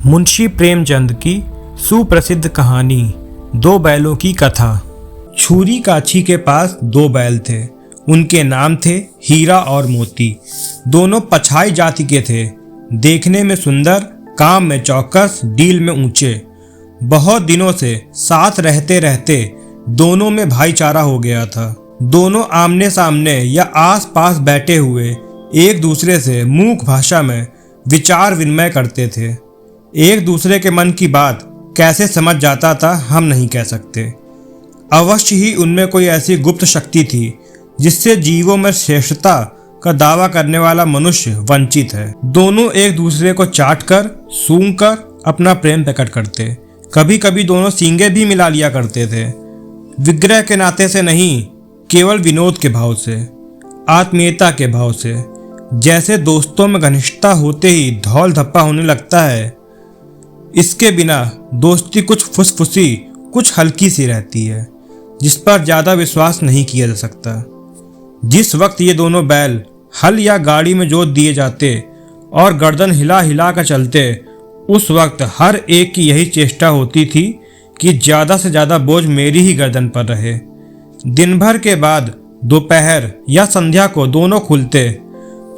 मुंशी प्रेमचंद की सुप्रसिद्ध कहानी दो बैलों की कथा। छुरी काछी के पास दो बैल थे। उनके नाम थे हीरा और मोती। दोनों पछाई जाति के थे, देखने में सुंदर, काम में चौकस, डील में ऊंचे। बहुत दिनों से साथ रहते रहते दोनों में भाईचारा हो गया था। दोनों आमने सामने या आस पास बैठे हुए एक दूसरे से मूक भाषा में विचार विनिमय करते थे। एक दूसरे के मन की बात कैसे समझ जाता था हम नहीं कह सकते। अवश्य ही उनमें कोई ऐसी गुप्त शक्ति थी जिससे जीवों में श्रेष्ठता का दावा करने वाला मनुष्य वंचित है। दोनों एक दूसरे को चाट कर सूंघ कर अपना प्रेम प्रकट करते। कभी कभी दोनों सींगे भी मिला लिया करते थे। विग्रह के नाते से नहीं, केवल विनोद के भाव से, आत्मीयता के भाव से। जैसे दोस्तों में घनिष्ठता होते ही धौल धप्पा होने लगता है, इसके बिना दोस्ती कुछ फुसफुसी, कुछ हल्की सी रहती है, जिस पर ज़्यादा विश्वास नहीं किया जा सकता। जिस वक्त ये दोनों बैल हल या गाड़ी में जोत दिए जाते और गर्दन हिला हिला कर चलते, उस वक्त हर एक की यही चेष्टा होती थी कि ज़्यादा से ज़्यादा बोझ मेरी ही गर्दन पर रहे। दिन भर के बाद दोपहर या संध्या को दोनों खुलते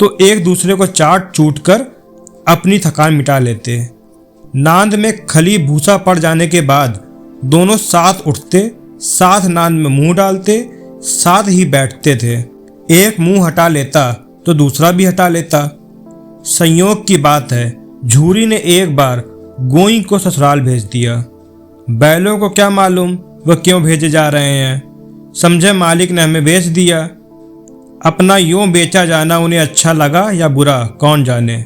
तो एक दूसरे को चाट चूट कर अपनी थकान मिटा लेते। नांद में खली भूसा पड़ जाने के बाद दोनों साथ उठते, साथ नांद में मुंह डालते, साथ ही बैठते थे। एक मुंह हटा लेता तो दूसरा भी हटा लेता। संयोग की बात है, झूरी ने एक बार गोई को ससुराल भेज दिया। बैलों को क्या मालूम वह क्यों भेजे जा रहे हैं। समझे मालिक ने हमें बेच दिया। अपना यूं बेचा जाना उन्हें अच्छा लगा या बुरा, कौन जाने।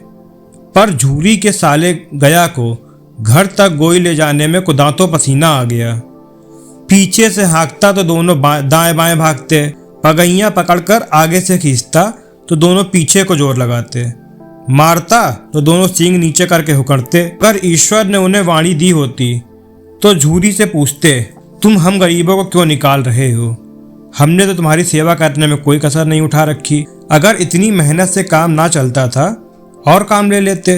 पर झूरी के साले गया को घर तक गोई ले जाने में कुदांतों पसीना आ गया। पीछे से हाँकता तो दोनों दाएं बाएं भागते, पगैयां पकड़कर आगे से खींचता तो दोनों पीछे को जोर लगाते, मारता तो दोनों सींग नीचे करके हुकड़ते। अगर ईश्वर ने उन्हें वाणी दी होती तो झूरी से पूछते, तुम हम गरीबों को क्यों निकाल रहे हो? हमने तो तुम्हारी सेवा करने में कोई कसर नहीं उठा रखी। अगर इतनी मेहनत से काम ना चलता था और काम ले लेते।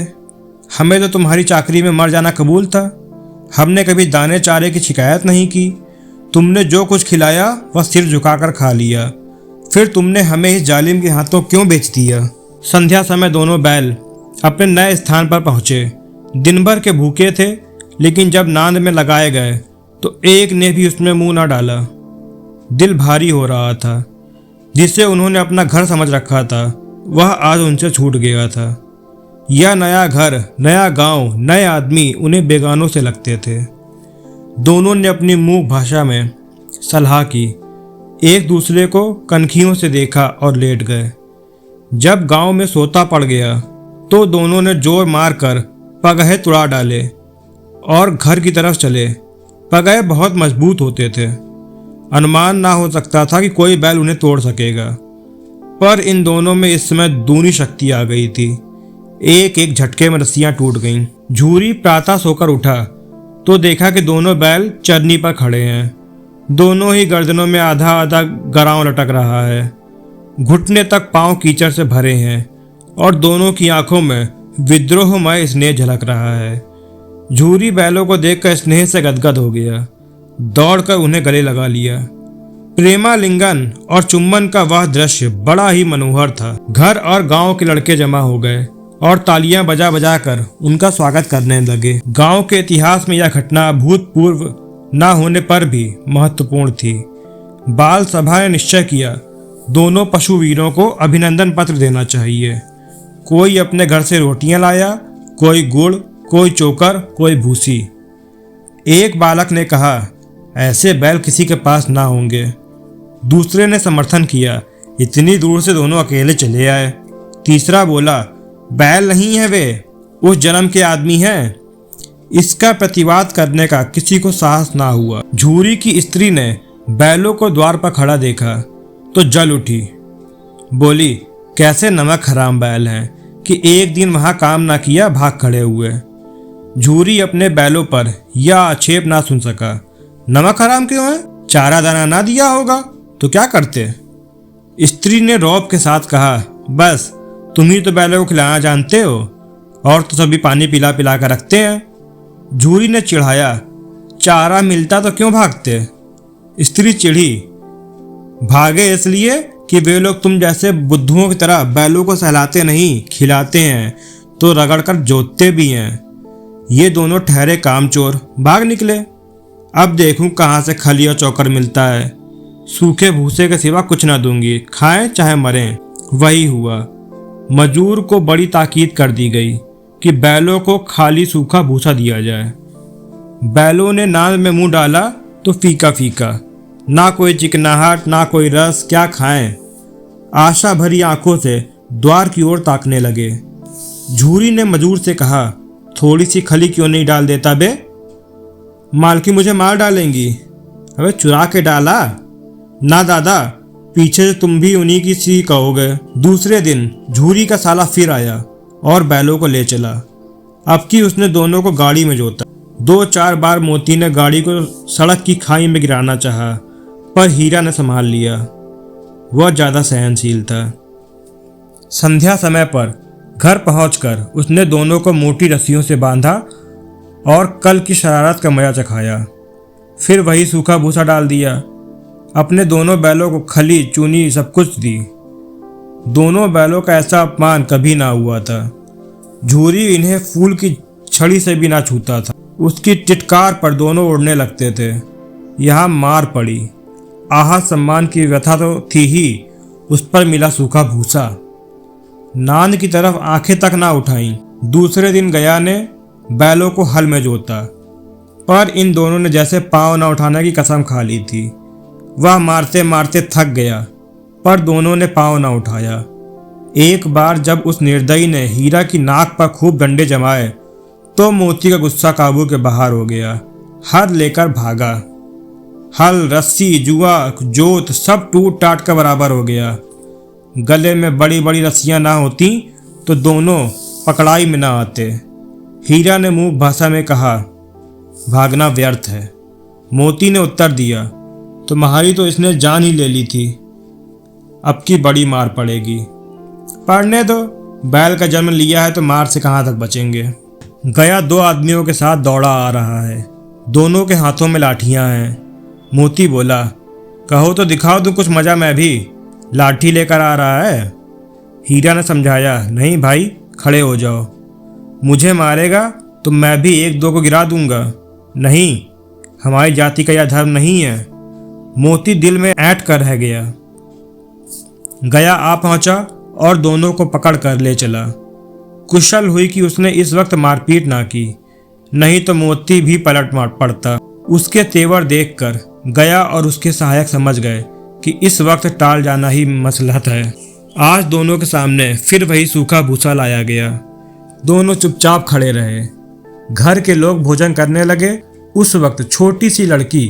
हमें तो तुम्हारी चाकरी में मर जाना कबूल था। हमने कभी दाने चारे की शिकायत नहीं की। तुमने जो कुछ खिलाया वह सिर झुकाकर खा लिया। फिर तुमने हमें इस जालिम के हाथों क्यों बेच दिया? संध्या समय दोनों बैल अपने नए स्थान पर पहुंचे। दिन भर के भूखे थे, लेकिन जब नांद में लगाए गए तो एक ने भी उसमें मुंह न डाला। दिल भारी हो रहा था। जिसे उन्होंने अपना घर समझ रखा था वह आज उनसे छूट गया था। यह नया घर, नया गांव, नए आदमी उन्हें बेगानों से लगते थे। दोनों ने अपनी मूक भाषा में सलाह की, एक दूसरे को कनखियों से देखा और लेट गए। जब गांव में सोता पड़ गया तो दोनों ने जोर मारकर पगहे तुड़ा डाले और घर की तरफ चले। पगहे बहुत मजबूत होते थे। अनुमान ना हो सकता था कि कोई बैल उन्हें तोड़ सकेगा, पर इन दोनों में इस समय दूनी शक्ति आ गई थी। एक एक झटके में रस्सियां टूट गईं। झूरी प्रातः सोकर उठा तो देखा कि दोनों बैल चरनी पर खड़े हैं। दोनों ही गर्दनों में आधा आधा गराव लटक रहा है। घुटने तक पांव कीचड़ से भरे हैं और दोनों की आंखों में विद्रोहमय स्नेह झलक रहा है। झूरी बैलों को देखकर स्नेह से गदगद हो गया, दौड़कर उन्हें गले लगा लिया। प्रेमालिंगन और चुम्बन का वह दृश्य बड़ा ही मनोहर था। घर और गांव के लड़के जमा हो गए और तालियां बजा बजा कर उनका स्वागत करने लगे। गांव के इतिहास में यह घटना भूतपूर्व न होने पर भी महत्वपूर्ण थी। बाल सभा ने निश्चय किया, दोनों पशु वीरों को अभिनंदन पत्र देना चाहिए। कोई अपने घर से रोटियां लाया, कोई गुड़, कोई चोकर, कोई भूसी। एक बालक ने कहा, ऐसे बैल किसी के पास ना होंगे। दूसरे ने समर्थन किया, इतनी दूर से दोनों अकेले चले आए। तीसरा बोला, बैल नहीं है वे, उस जन्म के आदमी हैं। इसका प्रतिवाद करने का किसी को साहस ना हुआ। झूरी की स्त्री ने बैलों को द्वार पर खड़ा देखा तो जल उठी। बोली, कैसे नमक हराम बैल हैं कि एक दिन वहां काम ना किया भाग खड़े हुए। झूरी अपने बैलों पर यह आक्षेप ना सुन सका। नमक हराम क्यों है? चारा दाना ना दिया होगा तो क्या करते? स्त्री ने रौब के साथ कहा, बस तुम ही तो बैलों को खिलाना जानते हो, और तो सभी पानी पिला पिला कर रखते हैं, झूरी ने चिढ़ाया, चारा मिलता तो क्यों भागते? स्त्री चिढ़ी, भागे इसलिए कि वे लोग तुम जैसे बुद्धुओं की तरह बैलों को सहलाते नहीं, खिलाते हैं तो रगड़कर जोतते भी हैं। ये दोनों ठहरे कामचोर भाग निकले। अब देखूं कहाँ से खली और चौकर मिलता है। सूखे भूसे के सिवा कुछ ना दूंगी, खाएं चाहे मरें। वही हुआ। मजूर को बड़ी ताकीद कर दी गई कि बैलों को खाली सूखा भूसा दिया जाए। बैलों ने नाल में मुंह डाला तो फीका फीका, ना कोई चिकनाहट ना कोई रस, क्या खाएं। आशा भरी आंखों से द्वार की ओर ताकने लगे। झूरी ने मजूर से कहा, थोड़ी सी खली क्यों नहीं डाल देता बे? मालकी मुझे मार डालेंगी। अबे चुरा के डाला ना दादा, पीछे से तुम भी उन्हीं की सी कहोगे। दूसरे दिन झूरी का साला फिर आया और बैलों को ले चला। अब की उसने दोनों को गाड़ी में जोता। 2-4 बार मोती ने गाड़ी को सड़क की खाई में गिराना चाहा, पर हीरा ने संभाल लिया। वह ज़्यादा सहनशील था। संध्या समय पर घर पहुंचकर उसने दोनों को मोटी रस्सियों से बांधा और कल की शरारत का मजा चखाया। फिर वही सूखा भूसा डाल दिया। अपने दोनों बैलों को खली चूनी सब कुछ दी। दोनों बैलों का ऐसा अपमान कभी ना हुआ था। झूरी इन्हें फूल की छड़ी से भी ना छूता था। उसकी टिटकार पर दोनों उड़ने लगते थे। यहाँ मार पड़ी। आहा सम्मान की व्यथा तो थी ही, उस पर मिला सूखा भूसा। नान की तरफ आंखें तक ना उठाई। दूसरे दिन गया ने बैलों को हल में जोता, पर इन दोनों ने जैसे पाँव न उठाने की कसम खा ली थी। वह मारते मारते थक गया, पर दोनों ने पाँव न उठाया। एक बार जब उस निर्दयी ने हीरा की नाक पर खूब डंडे जमाए तो मोती का गुस्सा काबू के बाहर हो गया। हद लेकर भागा। हल, रस्सी, जुआ, जोत सब टूट टाट का बराबर हो गया। गले में बड़ी बड़ी रस्सियां ना होती तो दोनों पकड़ाई में ना आते। हीरा ने मुंह भाषा में कहा, भागना व्यर्थ है। मोती ने उत्तर दिया, तुम्हारी तो इसने जान ही ले ली थी, अब की बड़ी मार पड़ेगी। पढ़ने दो, बैल का जन्म लिया है तो मार से कहाँ तक बचेंगे। गया 2 आदमियों के साथ दौड़ा आ रहा है। दोनों के हाथों में लाठियां हैं। मोती बोला, कहो तो दिखाओ तुम कुछ मजा, मैं भी लाठी लेकर आ रहा है। हीरा ने समझाया, नहीं भाई खड़े हो जाओ, मुझे मारेगा तो मैं भी 1-2 को गिरा दूंगा। नहीं, हमारी जाति का यह धर्म नहीं है। मोती दिल में ऐंठ कर रह गया। गया आ पहुंचा और दोनों को पकड़ कर ले चला। कुशल हुई कि उसने इस वक्त मारपीट ना की, नहीं तो मोती भी पलट मार पड़ता। उसके तेवर देखकर गया और उसके सहायक समझ गए कि इस वक्त टाल जाना ही मसलहत है। आज दोनों के सामने फिर वही सूखा भूसा लाया गया। दोनों चुपचाप खड़े रहे। घर के लोग भोजन करने लगे। उस वक्त छोटी सी लड़की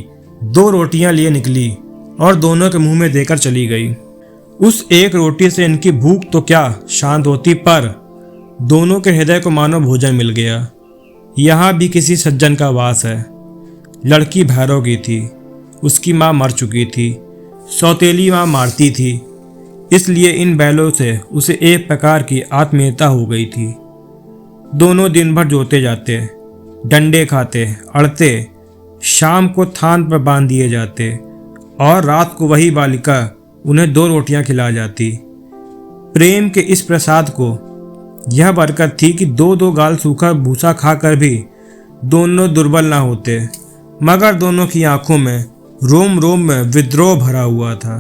2 रोटियां लिए निकली और दोनों के मुंह में देकर चली गई। उस एक रोटी से इनकी भूख तो क्या शांत होती, पर दोनों के हृदय को मानो भोजन मिल गया। यहाँ भी किसी सज्जन का वास है। लड़की भैरव की थी। उसकी माँ मर चुकी थी। सौतेली माँ मारती थी, इसलिए इन बैलों से उसे एक प्रकार की आत्मीयता हो गई थी। दोनों दिन भर जोते जाते, डंडे खाते, अड़ते, शाम को थान पर बांध दिए जाते और रात को वही बालिका उन्हें 2 रोटियां खिला जाती। प्रेम के इस प्रसाद को यह बरकत थी कि 2-2 गाल सूखा भूसा खाकर भी दोनों दुर्बल ना होते, मगर दोनों की आंखों में रोम रोम में विद्रोह भरा हुआ था।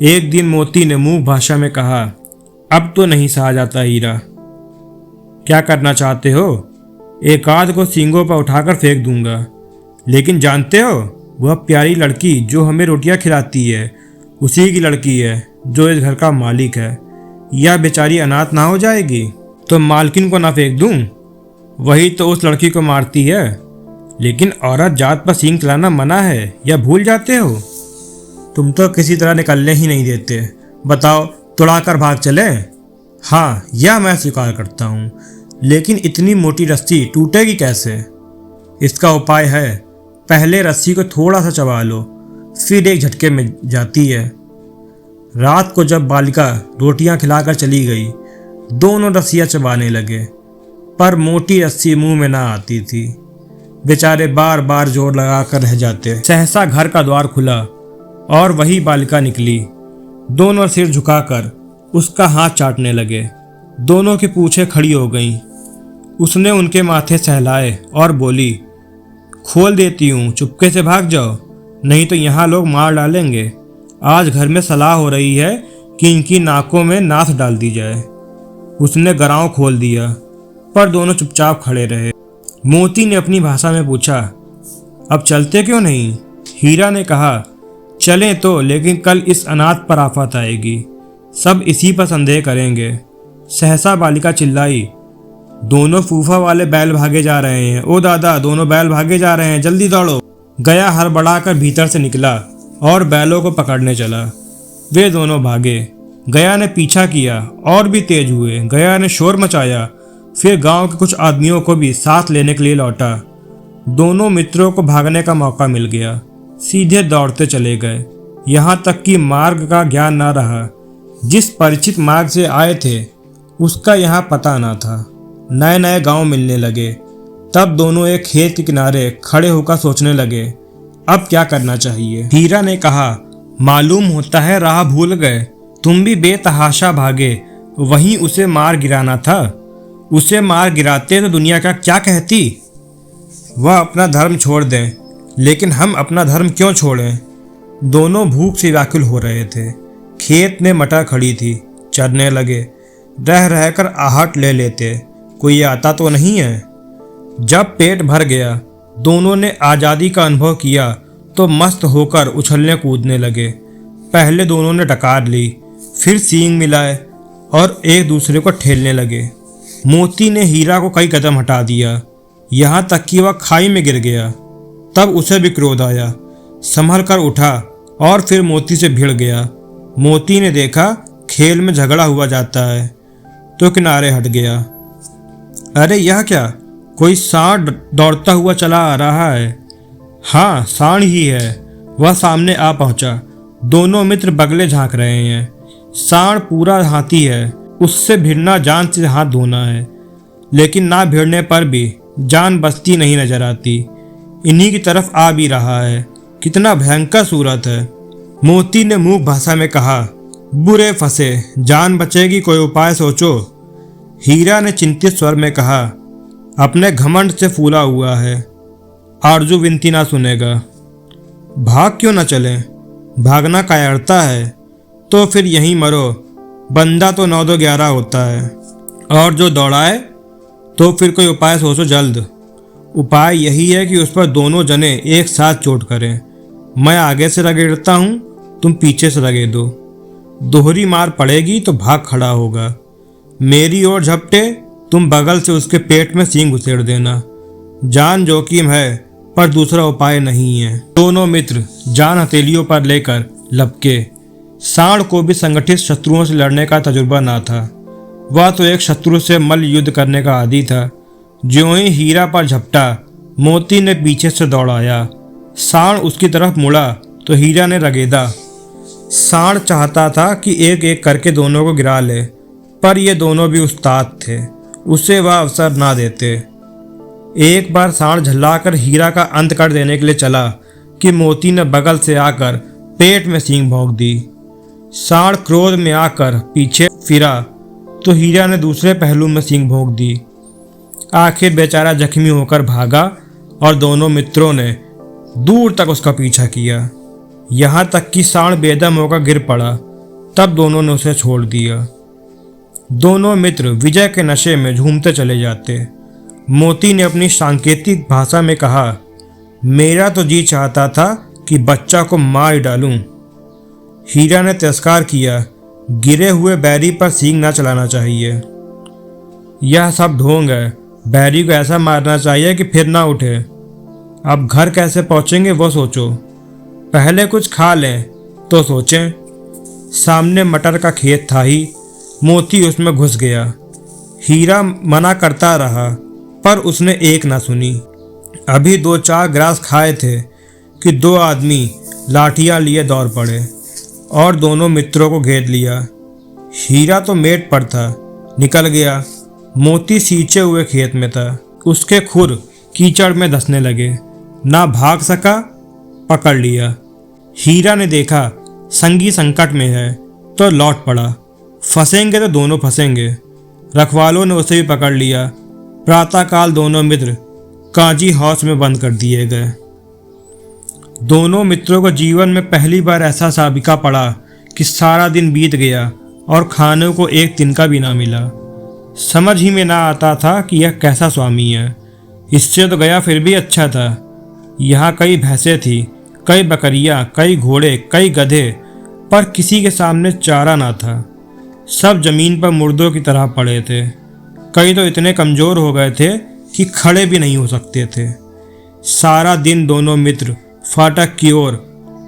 एक दिन मोती ने मुंह भाषा में कहा, अब तो नहीं सहा जाता हीरा, क्या करना चाहते हो? एक आध को सींगों पर उठाकर फेंक दूंगा, लेकिन जानते हो वह प्यारी लड़की जो हमें रोटियां खिलाती है उसी की लड़की है जो इस घर का मालिक है। यह बेचारी अनाथ ना हो जाएगी तो मालकिन को ना फेंक दूं? वही तो उस लड़की को मारती है, लेकिन औरत जात पर सींग चलाना मना है, यह भूल जाते हो? तुम तो किसी तरह निकलने ही नहीं देते। बताओ, तुड़ाकर भाग चले? हाँ, यह मैं स्वीकार करता हूँ, लेकिन इतनी मोटी रस्सी टूटेगी कैसे? इसका उपाय है, पहले रस्सी को थोड़ा सा चबा लो, फिर एक झटके में जाती है। रात को जब बालिका रोटियां खिलाकर चली गई, दोनों रस्सियां चबाने लगे। पर मोटी रस्सी मुंह में ना आती थी। बेचारे बार बार जोर लगा कर रह जाते। सहसा घर का द्वार खुला और वही बालिका निकली। दोनों सिर झुकाकर उसका हाथ चाटने लगे। दोनों की पूंछें खड़ी हो गईं। उसने उनके माथे सहलाए और बोली, खोल देती हूँ, चुपके से भाग जाओ, नहीं तो यहाँ लोग मार डालेंगे। आज घर में सलाह हो रही है कि इनकी नाकों में नाथ डाल दी जाए। उसने गराव खोल दिया, पर दोनों चुपचाप खड़े रहे। मोती ने अपनी भाषा में पूछा, अब चलते क्यों नहीं? हीरा ने कहा, चलें तो, लेकिन कल इस अनाथ पर आफत आएगी, सब इसी पर संदेह करेंगे। सहसा बालिका चिल्लाई, दोनों फूफा वाले बैल भागे जा रहे हैं। ओ दादा, दोनों बैल भागे जा रहे हैं, जल्दी दौड़ो। गया हड़बड़ाकर भीतर से निकला और बैलों को पकड़ने चला। वे दोनों भागे। गया ने पीछा किया और भी तेज हुए। गया ने शोर मचाया, फिर गांव के कुछ आदमियों को भी साथ लेने के लिए लौटा। दोनों मित्रों को भागने का मौका मिल गया। सीधे दौड़ते चले गए, यहाँ तक कि मार्ग का ज्ञान न रहा। जिस परिचित मार्ग से आए थे उसका यहाँ पता न था। नए नए गांव मिलने लगे। तब दोनों एक खेत के किनारे खड़े होकर सोचने लगे, अब क्या करना चाहिए। हीरा ने कहा, मालूम होता है राह भूल गए। तुम भी बेतहाशा भागे, वहीं उसे मार गिराना था। उसे मार गिराते तो दुनिया का क्या कहती। वह अपना धर्म छोड़ दें, लेकिन हम अपना धर्म क्यों छोड़ें। दोनों भूख से व्याकुल हो रहे थे। खेत में मटर खड़ी थी, चरने लगे। रह रहकर आहट ले लेते, कोई आता तो नहीं है। जब पेट भर गया, दोनों ने आज़ादी का अनुभव किया तो मस्त होकर उछलने कूदने लगे। पहले दोनों ने डकार ली, फिर सींग मिलाए और एक दूसरे को ठेलने लगे। मोती ने हीरा को कई कदम हटा दिया, यहाँ तक कि वह खाई में गिर गया। तब उसे भी क्रोध आया, संभल कर उठा और फिर मोती से भिड़ गया। मोती ने देखा खेल में झगड़ा हुआ जाता है तो किनारे हट गया। अरे यह क्या, कोई सांड दौड़ता हुआ चला आ रहा है। हाँ, सांड ही है। वह सामने आ पहुंचा। दोनों मित्र बगले झांक रहे हैं। सांड पूरा हाथी है, उससे भिड़ना जान से हाथ धोना है, लेकिन ना भिड़ने पर भी जान बचती नहीं नजर आती। इन्हीं की तरफ आ भी रहा है। कितना भयंकर सूरत है। मोती ने मूक भाषा में कहा, बुरे फंसे, जान बचेगी, कोई उपाय सोचो। हीरा ने चिंतित स्वर में कहा, अपने घमंड से फूला हुआ है, आरजू विनती ना सुनेगा। भाग क्यों न चले? भागना कायरता है तो फिर यहीं मरो। बंदा तो 9-2-11 होता है, और जो दौड़ाए तो फिर कोई उपाय सोचो जल्द। उपाय यही है कि उस पर दोनों जने एक साथ चोट करें। मैं आगे से रगेड़ता हूँ, तुम पीछे से रगेड़ो। दोहरी मार पड़ेगी तो भाग खड़ा होगा। मेरी ओर झपटे, तुम बगल से उसके पेट में सींग घुसेड़ देना। जान जोखिम है, पर दूसरा उपाय नहीं है। दोनों मित्र जान हथेलियों पर लेकर लपके। सांड को भी संगठित शत्रुओं से लड़ने का तजुर्बा ना था। वह तो एक शत्रु से मल्ल युद्ध करने का आदी था। ज्यों ही हीरा पर झपटा, मोती ने पीछे से दौड़ाया। सांड उसकी तरफ मुड़ा तो हीरा ने रगेदा। सांड चाहता था कि एक एक करके दोनों को गिरा ले, पर ये दोनों भी उस्ताद थे, उसे वह अवसर ना देते। एक बार सांड झल्लाकर हीरा का अंत कर देने के लिए चला कि मोती ने बगल से आकर पेट में सींग भोंक दी। सांड क्रोध में आकर पीछे फिरा तो हीरा ने दूसरे पहलू में सींग भोंक दी। आखिर बेचारा जख्मी होकर भागा और दोनों मित्रों ने दूर तक उसका पीछा किया, यहाँ तक कि सांड बेदम होकर गिर पड़ा। तब दोनों ने उसे छोड़ दिया। दोनों मित्र विजय के नशे में झूमते चले जाते। मोती ने अपनी सांकेतिक भाषा में कहा, मेरा तो जी चाहता था कि बच्चा को मार डालूं। हीरा ने तिरस्कार किया, गिरे हुए बैरी पर सींग ना चलाना चाहिए। यह सब ढोंग है, बैरी को ऐसा मारना चाहिए कि फिर ना उठे। अब घर कैसे पहुंचेंगे वो सोचो, पहले कुछ खा लें तो सोचें। सामने मटर का खेत था ही, मोती उसमें घुस गया। हीरा मना करता रहा, पर उसने एक ना सुनी। अभी 2-4 ग्रास खाए थे कि 2 आदमी लाठियां लिए दौड़ पड़े और दोनों मित्रों को घेर लिया। हीरा तो मेट पर था, निकल गया। मोती सींचे हुए खेत में था। उसके खुर कीचड़ में धंसने लगे। ना भाग सका, पकड़ लिया। हीरा ने देखा संगी संकट में है तो लौट पड़ा। फंसेंगे तो दोनों फंसेंगे। रखवालों ने उसे भी पकड़ लिया। प्रातःकाल दोनों मित्र कांजी हाउस में बंद कर दिए गए। दोनों मित्रों को जीवन में पहली बार ऐसा साबिका पड़ा कि सारा दिन बीत गया और खाने को एक तिनका भी ना मिला। समझ ही में ना आता था कि यह कैसा स्वामी है। इससे तो गया फिर भी अच्छा था। यहाँ कई भैंसें थी, कई बकरियाँ, कई घोड़े, कई गधे, पर किसी के सामने चारा ना था। सब जमीन पर मुर्दों की तरह पड़े थे। कई तो इतने कमज़ोर हो गए थे कि खड़े भी नहीं हो सकते थे। सारा दिन दोनों मित्र फाटक की ओर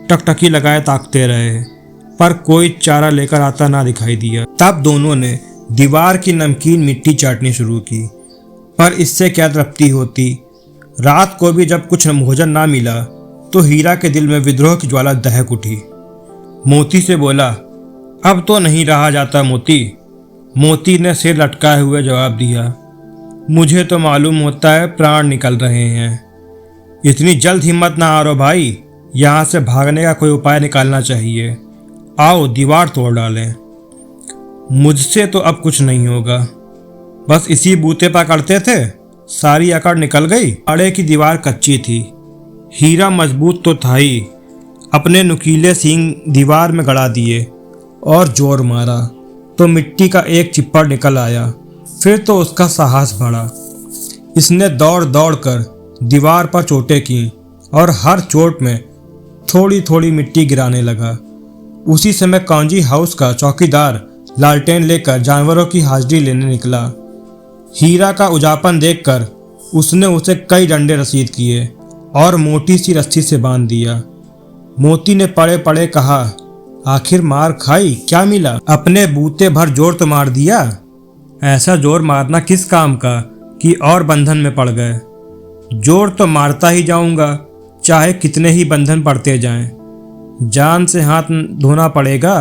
टकटकी लगाए ताकते रहे, पर कोई चारा लेकर आता ना दिखाई दिया। तब दोनों ने दीवार की नमकीन मिट्टी चाटनी शुरू की, पर इससे क्या तृप्ति होती। रात को भी जब कुछ भोजन ना मिला तो हीरा के दिल में विद्रोह की ज्वाला दहक उठी। मोती से बोला, अब तो नहीं रहा जाता मोती। मोती ने सिर लटकाए हुए जवाब दिया, मुझे तो मालूम होता है प्राण निकल रहे हैं। इतनी जल्द हिम्मत ना हारो भाई, यहाँ से भागने का कोई उपाय निकालना चाहिए। आओ दीवार तोड़ डालें। मुझसे तो अब कुछ नहीं होगा। बस इसी बूते पर करते थे, सारी अकड़ निकल गई। अड़े की दीवार कच्ची थी। हीरा मजबूत तो था ही, अपने नुकीले सींग दीवार में गड़ा दिए और जोर मारा तो मिट्टी का एक चिप्पड़ निकल आया। फिर तो उसका साहस बढ़ा। इसने दौड़ दौड़ कर दीवार पर चोटें की और हर चोट में थोड़ी थोड़ी मिट्टी गिराने लगा। उसी समय कांजी हाउस का चौकीदार लालटेन लेकर जानवरों की हाजिरी लेने निकला। हीरा का उजापन देखकर उसने उसे कई डंडे रसीद किए और मोटी सी रस्सी से बांध दिया। मोती ने पड़े पड़े कहा, आखिर मार खाई, क्या मिला? अपने बूते भर जोर तो मार दिया। ऐसा जोर मारना किस काम का कि और बंधन में पड़ गए। जोर तो मारता ही जाऊंगा, चाहे कितने ही बंधन पड़ते जाएं। जान से हाथ धोना पड़ेगा,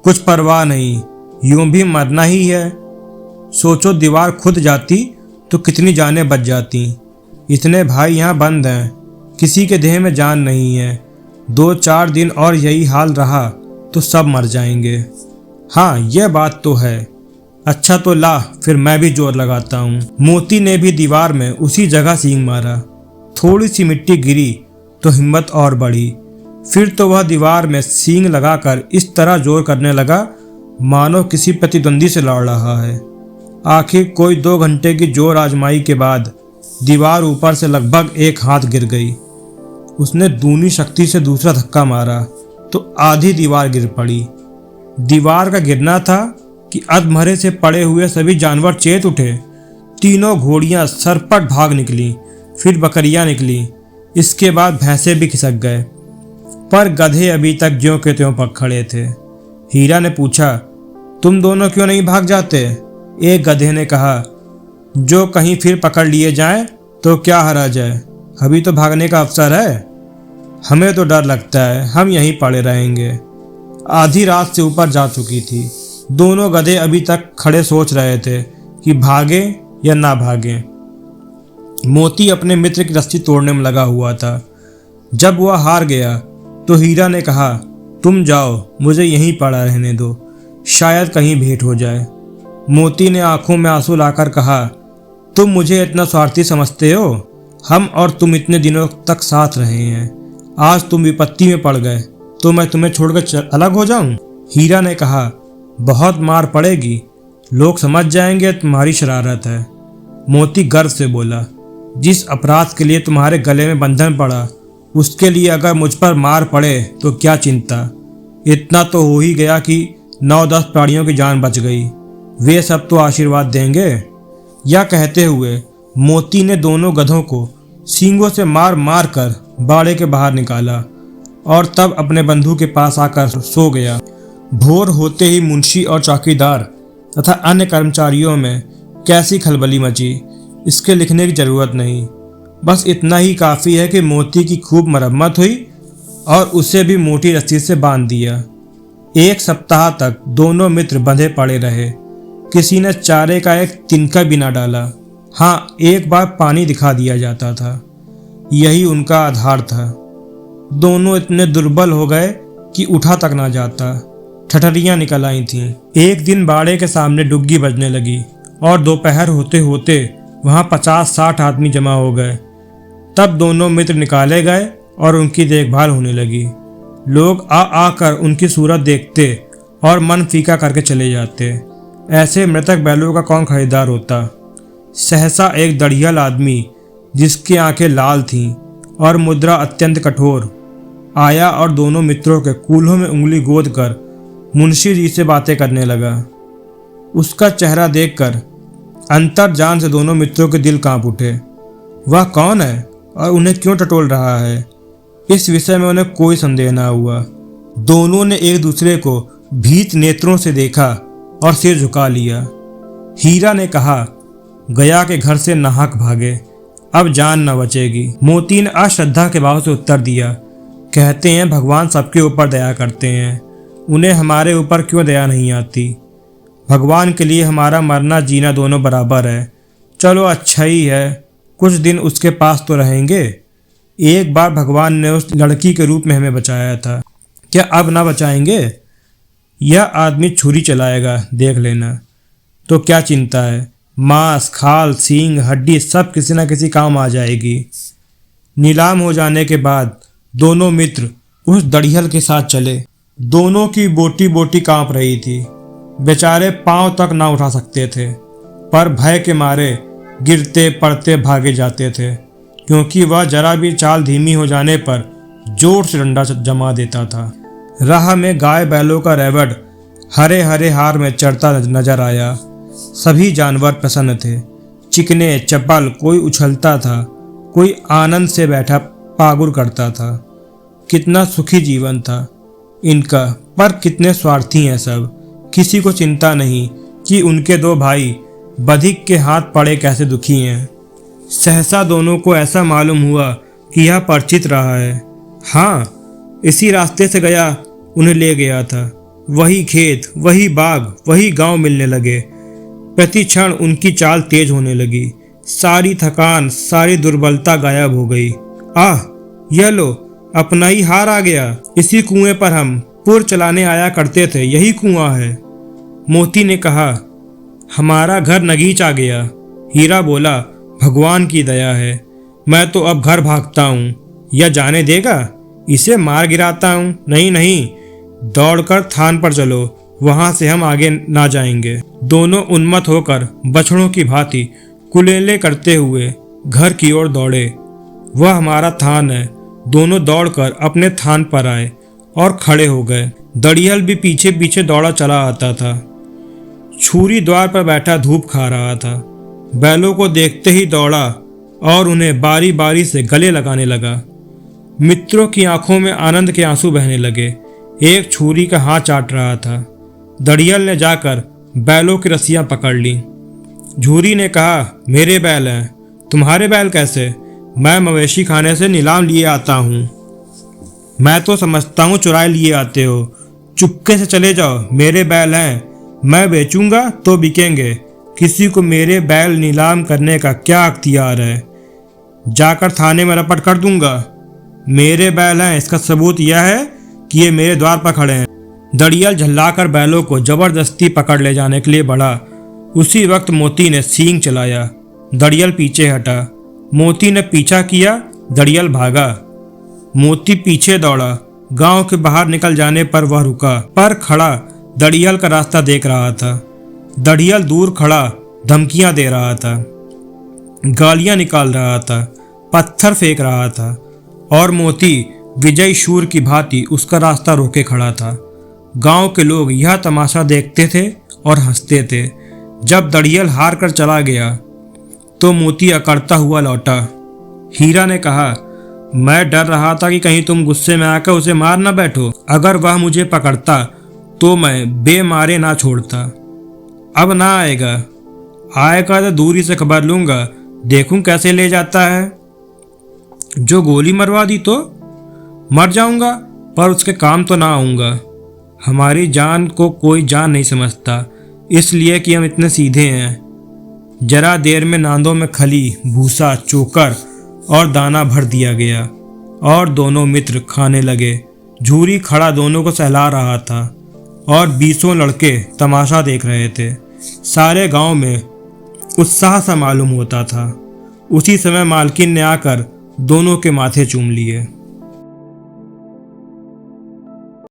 कुछ परवाह नहीं, यूं भी मरना ही है। सोचो दीवार खुद जाती तो कितनी जानें बच जाती। इतने भाई यहाँ बंद हैं, किसी के देह में जान नहीं है। 2-4 दिन और यही हाल रहा तो सब मर जाएंगे। हाँ, यह बात तो है। अच्छा तो ला, फिर मैं भी जोर लगाता हूँ। मोती ने भी दीवार में उसी जगह सींग मारा। थोड़ी सी मिट्टी गिरी तो हिम्मत और बढ़ी। फिर तो वह दीवार में सींग लगाकर इस तरह जोर करने लगा मानो किसी प्रतिद्वंदी से लड़ रहा है। आखिर कोई 2 घंटे की जोर आजमाई के बाद दीवार ऊपर से लगभग 1 हाथ गिर गई। उसने दूनी शक्ति से दूसरा धक्का मारा तो आधी दीवार गिर पड़ी। दीवार का गिरना था कि अधमरे से पड़े हुए सभी जानवर चेत उठे। तीनों घोड़ियां सरपट भाग निकली, फिर बकरियां निकली, इसके बाद भैंसे भी खिसक गए, पर गधे अभी तक ज्यों के त्यों पक खड़े थे। हीरा ने पूछा, तुम दोनों क्यों नहीं भाग जाते? एक गधे ने कहा, जो कहीं फिर पकड़ लिए जाएं तो क्या हरा जाए, अभी तो भागने का अवसर है। हमें तो डर लगता है, हम यहीं पड़े रहेंगे। आधी रात से ऊपर जा चुकी थी। दोनों गधे अभी तक खड़े सोच रहे थे कि भागे या ना भागे। मोती अपने मित्र की रस्सी तोड़ने में लगा हुआ था। जब वह हार गया तो हीरा ने कहा, तुम जाओ, मुझे यहीं पड़ा रहने दो, शायद कहीं भेंट हो जाए। मोती ने आंखों में आंसू लाकर कहा, तुम मुझे इतना स्वार्थी समझते हो? हम और तुम इतने दिनों तक साथ रहे हैं, आज तुम विपत्ति में पड़ गए तो मैं तुम्हें छोड़कर अलग हो जाऊं? हीरा ने कहा, बहुत मार पड़ेगी, लोग समझ जाएंगे तुम्हारी शरारत है। मोती गर्व से बोला, जिस अपराध के लिए तुम्हारे गले में बंधन पड़ा उसके लिए अगर मुझ पर मार पड़े तो क्या चिंता। इतना तो हो ही गया कि 9-10 प्राणियों की जान बच गई, वे सब तो आशीर्वाद देंगे। यह कहते हुए मोती ने दोनों गधों को सींगों से मार मार कर बाड़े के बाहर निकाला और तब अपने बंधु के पास आकर सो गया। भोर होते ही मुंशी और चौकीदार तथा अन्य कर्मचारियों में कैसी खलबली मची, इसके लिखने की जरूरत नहीं। बस इतना ही काफ़ी है कि मोती की खूब मरम्मत हुई और उसे भी मोटी रस्सी से बांध दिया। 1 सप्ताह तक दोनों मित्र बंधे पड़े रहे। किसी ने चारे का एक तिनका भी ना डाला। हाँ, एक बार पानी दिखा दिया जाता था, यही उनका आधार था। दोनों इतने दुर्बल हो गए कि उठा तक ना जाता। ठठरियाँ निकल आई थीं। एक दिन बाड़े के सामने डुग्गी बजने लगी और दोपहर होते होते वहाँ 50-60 आदमी जमा हो गए। तब दोनों मित्र निकाले गए और उनकी देखभाल होने लगी। लोग आ आकर उनकी सूरत देखते और मन फीका करके चले जाते। ऐसे मृतक बैलों का कौन खरीदार होता। सहसा एक दढ़ियल आदमी, जिसकी आंखें लाल थीं और मुद्रा अत्यंत कठोर, आया और दोनों मित्रों के कूल्हों में उंगली गोद कर मुंशी जी से बातें करने लगा। उसका चेहरा देखकर अंतर्जान से दोनों मित्रों के दिल कांप उठे। वह कौन है और उन्हें क्यों टटोल रहा है, इस विषय में उन्हें कोई संदेह न हुआ। दोनों ने एक दूसरे को भीत नेत्रों से देखा और सिर झुका लिया। हीरा ने कहा, गया के घर से नाहक भागे, अब जान न बचेगी। मोती ने अश्रद्धा के भाव से उत्तर दिया, कहते हैं भगवान सबके ऊपर दया करते हैं, उन्हें हमारे ऊपर क्यों दया नहीं आती। भगवान के लिए हमारा मरना जीना दोनों बराबर है। चलो अच्छा ही है, कुछ दिन उसके पास तो रहेंगे। एक बार भगवान ने उस लड़की के रूप में हमें बचाया था, क्या अब ना बचाएंगे। यह आदमी छुरी चलाएगा, देख लेना। तो क्या चिंता है, मांस, खाल, सींग, हड्डी सब किसी न किसी काम आ जाएगी। नीलाम हो जाने के बाद दोनों मित्र उस दढ़ियल के साथ चले। दोनों की बोटी बोटी कांप रही थी। बेचारे पांव तक ना उठा सकते थे, पर भय के मारे गिरते पड़ते भागे जाते थे, क्योंकि वह जरा भी चाल धीमी हो जाने पर जोर से डंडा जमा देता था। राह में गाय बैलों का रेवड़ हरे हरे हार में चढ़ता नजर आया। सभी जानवर प्रसन्न थे, चिकने चपल, कोई उछलता था, कोई आनंद से बैठा पागुर करता था। कितना सुखी जीवन था इनका, पर कितने स्वार्थी हैं सब। किसी को चिंता नहीं कि उनके दो भाई बधिक के हाथ पड़े कैसे दुखी हैं। सहसा दोनों को ऐसा मालूम हुआ कि यह परिचित रहा है। हाँ, इसी रास्ते से गया, उन्हें ले गया था। वही खेत, वही बाग, वही गांव मिलने लगे। प्रति क्षण उनकी चाल तेज होने लगी। सारी थकान, सारी दुर्बलता गायब हो गई। आह, यह लो, अपना ही हार आ गया। इसी कुएं पर हम पुर चलाने आया करते थे, यही कुआं है। मोती ने कहा, हमारा घर नगीच आ गया। हीरा बोला, भगवान की दया है, मैं तो अब घर भागता हूँ। यह जाने देगा, इसे मार गिराता हूँ। नहीं नहीं, दौड़कर थान पर चलो, वहां से हम आगे ना जाएंगे। दोनों उन्मत्त होकर बछड़ों की भांति कुलेले करते हुए घर की ओर दौड़े। वह हमारा थान है। दोनों दौड़कर अपने थान पर आए और खड़े हो गए। दढ़ियल भी पीछे पीछे दौड़ा चला आता था। छुरी द्वार पर बैठा धूप खा रहा था। बैलों को देखते ही दौड़ा और उन्हें बारी बारी से गले लगाने लगा। मित्रों की आंखों में आनंद के आंसू बहने लगे। एक छुरी का हाथ चाट रहा था। दढ़ियल ने जाकर बैलों की रस्सियां पकड़ ली। झूरी ने कहा, मेरे बैल हैं। तुम्हारे बैल कैसे? मैं मवेशी खाने से नीलाम लिए आता हूँ। मैं तो समझता हूँ चुराए लिए आते हो। चुपके से चले जाओ, मेरे बैल हैं। मैं बेचूंगा तो बिकेंगे। किसी को मेरे बैल नीलाम करने का क्या अख्तियार है? जाकर थाने में रपट कर दूंगा। मेरे बैल हैं, इसका सबूत यह है कि ये मेरे द्वार पर खड़े हैं। दढ़ियल झल्लाकर बैलों को जबरदस्ती पकड़ ले जाने के लिए बढ़ा। उसी वक्त मोती ने सींग चलाया। दढ़ियल पीछे हटा। मोती ने पीछा किया। दढ़ियल भागा। मोती पीछे दौड़ा। गांव के बाहर निकल जाने पर वह रुका, पर खड़ा दढ़ियल का रास्ता देख रहा था। दढ़ियल दूर खड़ा धमकियां दे रहा था, गालियां निकाल रहा था, पत्थर फेंक रहा था, और मोती विजय शूर की भांति उसका रास्ता रोके खड़ा था। गांव के लोग यह तमाशा देखते थे और हंसते थे। जब दढ़ियल हार कर चला गया तो मोती अकड़ता हुआ लौटा। हीरा ने कहा, मैं डर रहा था कि कहीं तुम गुस्से में आकर उसे मार न बैठो। अगर वह मुझे पकड़ता तो मैं बेमारे ना छोड़ता। अब ना आएगा। आएगा तो दूरी से खबर लूंगा, देखूं कैसे ले जाता है। जो गोली मरवा दी तो मर जाऊंगा, पर उसके काम तो ना आऊंगा। हमारी जान को कोई जान नहीं समझता, इसलिए कि हम इतने सीधे हैं। जरा देर में नांदों में खली, भूसा, चोकर और दाना भर दिया गया और दोनों मित्र खाने लगे। झूरी खड़ा दोनों को सहला रहा था और 20 लड़के तमाशा देख रहे थे। सारे गांव में उत्साह सा मालूम होता था। उसी समय मालकिन ने आकर दोनों के माथे चूम लिए।